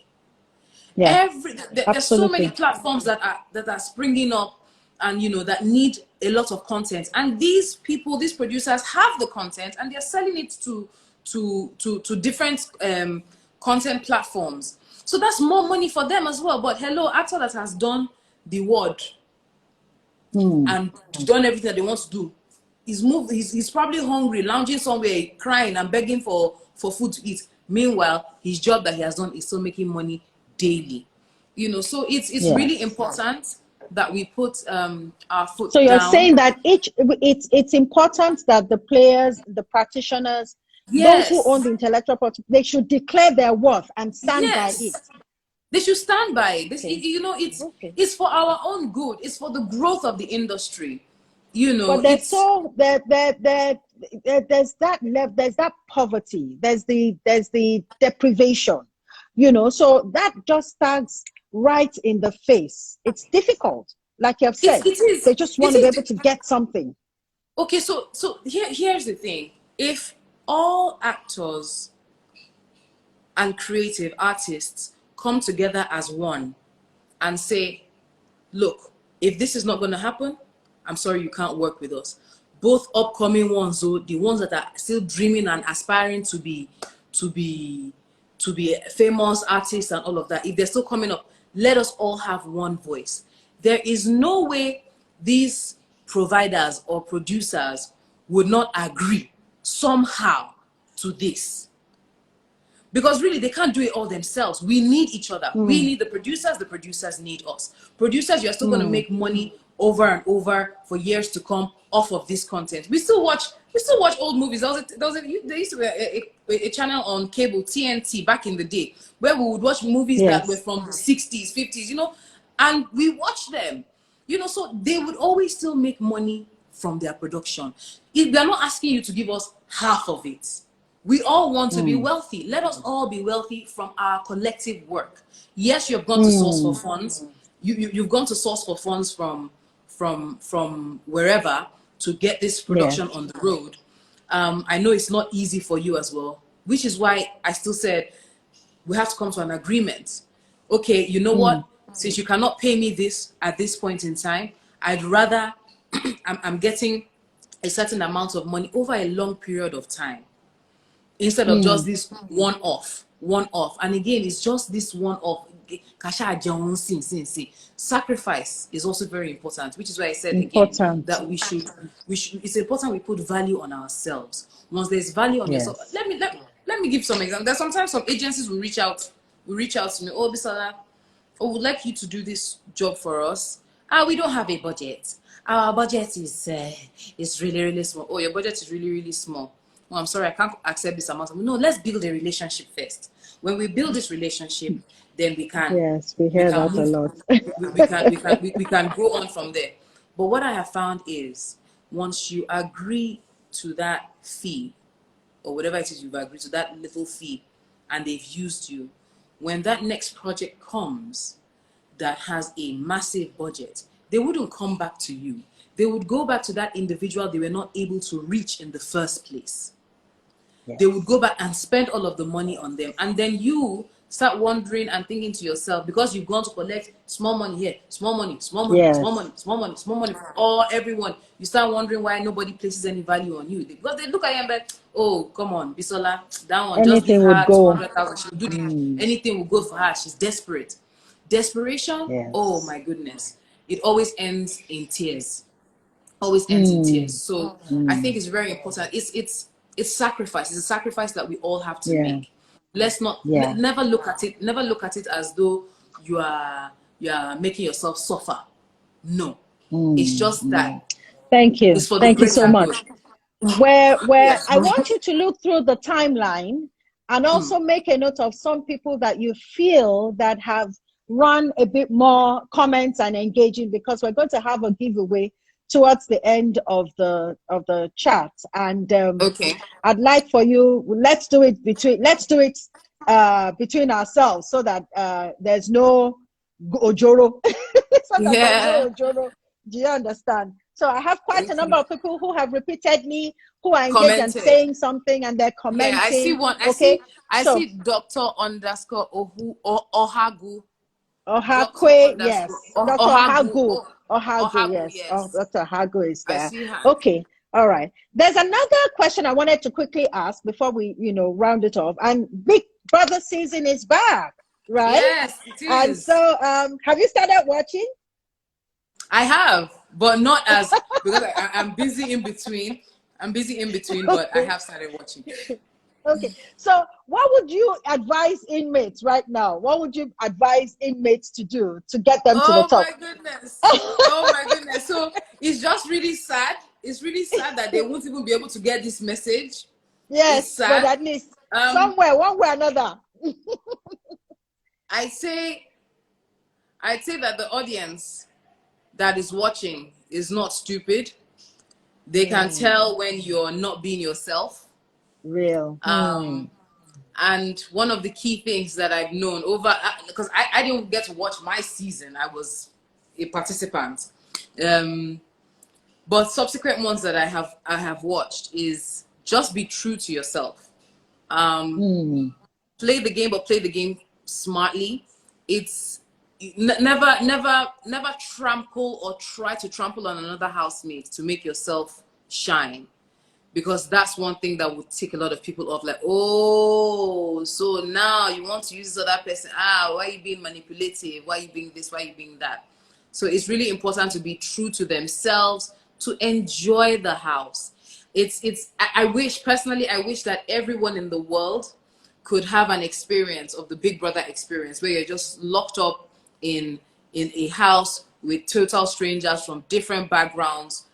There's so many platforms that are springing up, and you know, that need a lot of content. And these people, these producers, have the content, and they're selling it to different content platforms. So that's more money for them as well. But hello, actor that has done the word and done everything that they want to do, he's probably hungry, lounging somewhere, crying and begging for food to eat. Meanwhile, his job that he has done is still making money daily. You know, so it's really important that we put our foot down. So you're saying that it's important that the players, the practitioners, those who own the intellectual property, they should declare their worth and stand by it. They should stand by it. You know, it's for our own good. It's for the growth of the industry. You know, but there's that poverty. There's the deprivation. You know, so that just stands right in the face. It's difficult, like you have said. It is. They just want to be able to get something. Okay, so here's the thing. If all actors and creative artists come together as one and say, look, if this is not going to happen, I'm sorry, you can't work with us. Both upcoming ones, though, the ones that are still dreaming and aspiring to be famous artists and all of that, if they're still coming up, let us all have one voice. There is no way these providers or producers would not agree somehow to this. Because really, they can't do it all themselves. We need each other. We need the producers need us. Producers, you're still going to make money over and over for years to come off of this content. We still watch old movies. There used to be a channel on cable, TNT, back in the day, where we would watch movies that were from the 60s, 50s, you know, and we watch them, you know, so they would always still make money from their production. If they're not asking you to give us half of it, we all want to be wealthy. Let us all be wealthy from our collective work. Yes, you've gone to source for funds. You've gone to source for funds from from wherever to get this production on the road. I know it's not easy for you as well, which is why I still said we have to come to an agreement. Okay, you know what? Since you cannot pay me this at this point in time, I'd rather I'm getting a certain amount of money over a long period of time instead of just this one-off. And again, it's just this one-off. Sacrifice is also very important, which is why I said again that we should it's important we put value on ourselves. Once there's value on yourself, let me give some examples. There's sometimes some agencies will reach out to me, oh Bisola, I would like you to do this job for us. We don't have a budget. Our budget is really, really small. Oh, your budget is really, really small. Oh, I'm sorry, I can't accept this amount. No, let's build a relationship first. When we build this relationship, then we can. Yes, we hear that a lot. we can go on from there. But what I have found is once you agree to that fee, or whatever it is you've agreed to, that little fee, and they've used you, when that next project comes that has a massive budget, they wouldn't come back to you. They would go back to that individual they were not able to reach in the first place. Yes. They would go back and spend all of the money on them. And then you start wondering and thinking to yourself, because you've gone to collect small money here, small money, small money, small money, small money, small money for all everyone, you start wondering why nobody places any value on you. Because they look at you and be like, oh, come on, Bisola, that one, anything just give her go. 200,000. She'll do anything will go for her. She's desperate. Desperation, oh my goodness. It always ends in tears. Always ends in tears. So I think it's very important. It's sacrifice. It's a sacrifice that we all have to make. Let's not never look at it. Never look at it as though you are making yourself suffer. No, it's just that. Thank you. Thank you so much. Where Yes. I want you to look through the timeline and also make a note of some people that you feel that have run a bit more comments and engaging, because we're going to have a giveaway towards the end of the chat. And okay, I'd like for you, let's do it between ourselves, so that there's no ojoro. No ojoro. Do you understand? So I have quite a number of people who have repeatedly, who are engaged and saying something, and they're commenting. Yeah, I see one. I see Dr. underscore Ohagu. Ohakwe, yes. Dr. Ohagu. Ohagu, yes. Oh, Dr. Ohagu is there. Okay, all right. There's another question I wanted to quickly ask before we, round it off. And Big Brother season is back, right? Yes, it is. And so, have you started watching? I have, but not as, because I'm busy in between. But I have started watching. Okay, so what would you advise inmates right now? What would you advise inmates to do to get them to the top? Oh my goodness. So it's just really sad. It's really sad that they won't even be able to get this message. Yes, but at least somewhere, one way or another. I'd say that the audience that is watching is not stupid. They can tell when you're not being yourself. Real. And one of the key things that I've known because I didn't get to watch my season, I was a participant, but subsequent ones that I have watched is just be true to yourself. Play the game, but play the game smartly. It's never trample or try to trample on another housemate to make yourself shine. Because that's one thing that would tick a lot of people off. Like, oh, so now you want to use this other person. Why are you being manipulative? Why are you being this? Why are you being that? So it's really important to be true to themselves, to enjoy the house. I wish that everyone in the world could have an experience of the Big Brother experience, where you're just locked up in a house with total strangers from different backgrounds,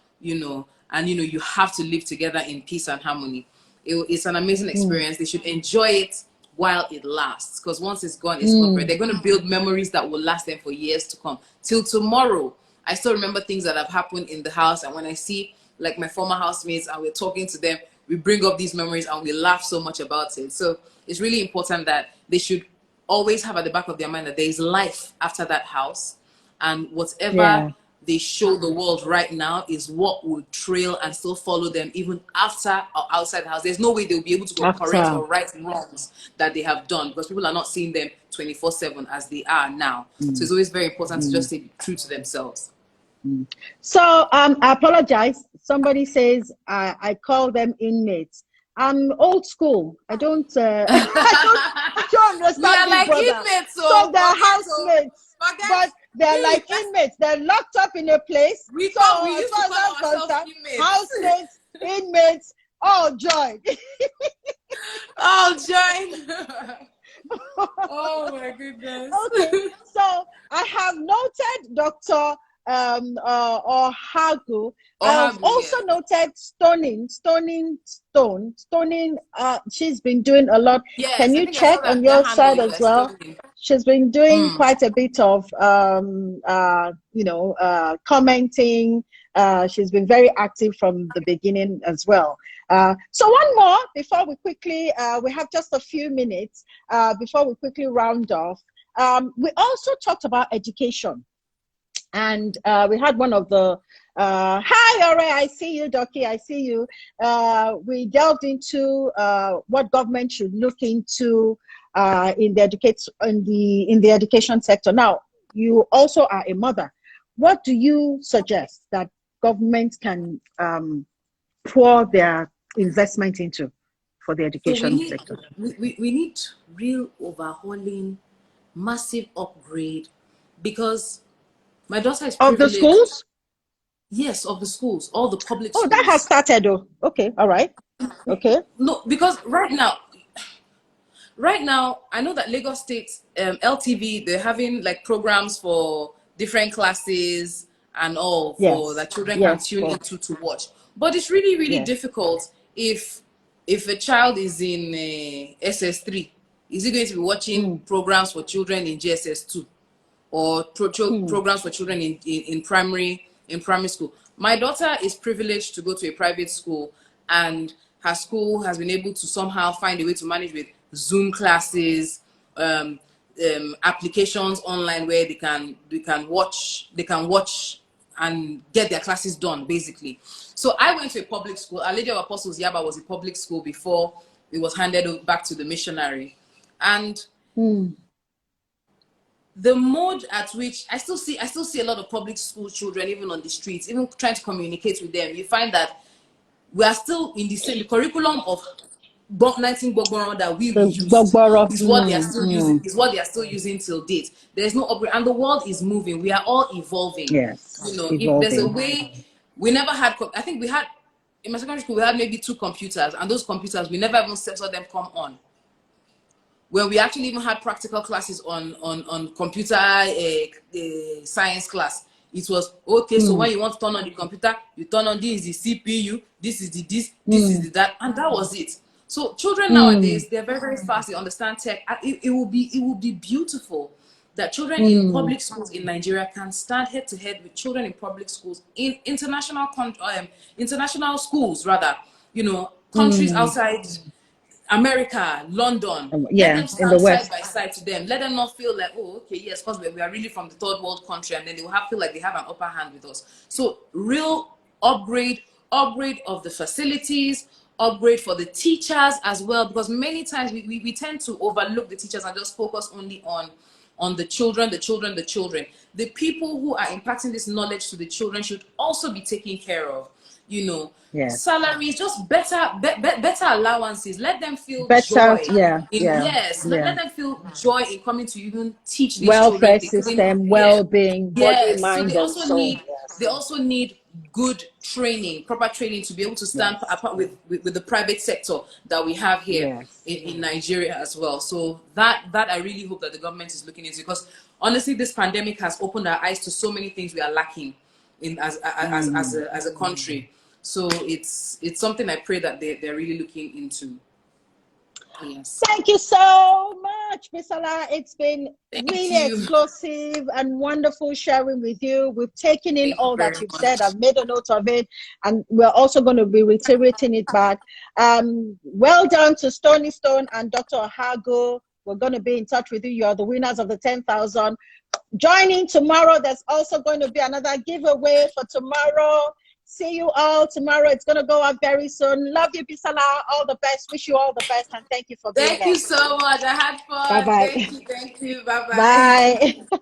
and you have to live together in peace and harmony. It's an amazing experience. They should enjoy it while it lasts, because once it's gone, it's gone. They're going to build memories that will last them for years to come. Till tomorrow, I still remember things that have happened in the house, and when I see like my former housemates and we're talking to them, we bring up these memories and we laugh so much about it. So it's really important that they should always have at the back of their mind that there is life after that house, and whatever they show the world right now is what will trail and still follow them even after or outside the house. There's no way they'll be able to go correct or right wrongs that they have done, because people are not seeing them 24/7 as they are now. So it's always very important to just stay true to themselves. So I apologize. Somebody says I call them inmates. I'm old school. I don't I don't understand. We are this, like brother. inmates, So they're housemates, but they're like that's- inmates. They're locked up in a place. We so call, we as used far to as call I'm ourselves concerned, inmates. housemates, inmates, all joined. All join. Oh my goodness. Okay, so I have noted Dr. Ohagu. I've also noted stoning. She's been doing a lot. Yes, Can you check on your side as well? She's been doing quite a bit of commenting. She's been very active from the beginning as well. So one more before we quickly, we have just a few minutes before we quickly round off. We also talked about education. And we had one of the, hi, Ore, I see you, Doki, I see you. We delved into what government should look into in the education sector. Now, you also are a mother. What do you suggest that government can pour their investment into for the education sector? We need real overhauling, massive upgrade, because my daughter is privileged. Of the schools? Yes, of the schools, all the public schools. Oh, that has started, though. Okay, all right. Okay. No, because right now, I know that Lagos State, LTV, they're having like programs for different classes and all for that children can tune into to watch. But it's really, really difficult if a child is in SS3. Is he going to be watching programs for children in GSS2 or programs for children in primary school? My daughter is privileged to go to a private school, and her school has been able to somehow find a way to manage with Zoom classes, applications online where they can watch and get their classes done, basically. So I went to a public school. Our Lady of Apostles Yaba was a public school before it was handed back to the missionary. And the mode at which I still see a lot of public school children, even on the streets, even trying to communicate with them, you find that we are still in the curriculum of 19 Gbogboron that we used is what they are still using, is what they are still using till date. There's no upgrade, and the world is moving. We are all evolving. Yes, if there's a way, we never had. I think we had in my secondary school we had maybe 2 computers, and those computers we never even saw them come on. When we actually even had practical classes on computer science class, it was okay. So when you want to turn on the computer, you turn on this is the CPU, this is the this is the that, and that was it. So children nowadays, they're very, very fast. They understand tech. It will be beautiful that children in public schools in Nigeria can stand head to head with children in public schools in international schools, rather. Countries outside America, London. Let them stand side by side to them. Let them not feel like, oh, okay, yes, because we are really from the third world country, and then they will feel like they have an upper hand with us. So real upgrade of the facilities, upgrade for the teachers as well, because many times we tend to overlook the teachers and just focus only on the children. The people who are imparting this knowledge to the children should also be taken care of. Salaries, just better allowances. Let them feel joy. Let them feel joy in coming to even teach these welfare children. system, well-being, body, mind, so and soul. They also need good training, proper training to be able to stand apart with the private sector that we have here in Nigeria as well. So that I really hope that the government is looking into, because honestly, this pandemic has opened our eyes to so many things we are lacking in as a country. So it's something I pray that they're really looking into. Yes. Thank you so much, Bisola. It's been really explosive and wonderful sharing with you. We've taken in all that you've said. I've made a note of it, and we're also going to be reiterating it back. Well done to Stony Stone and Dr. Ohagu. We're going to be in touch with you. You are the winners of the 10,000. Join in tomorrow. There's also going to be another giveaway for tomorrow. See you all tomorrow. It's going to go up very soon. Love you, Bisola. All the best. Wish you all the best. And thank you for being Thank here. you so much. I had fun. Bye-bye. Thank you. Thank you. Bye-bye. Bye.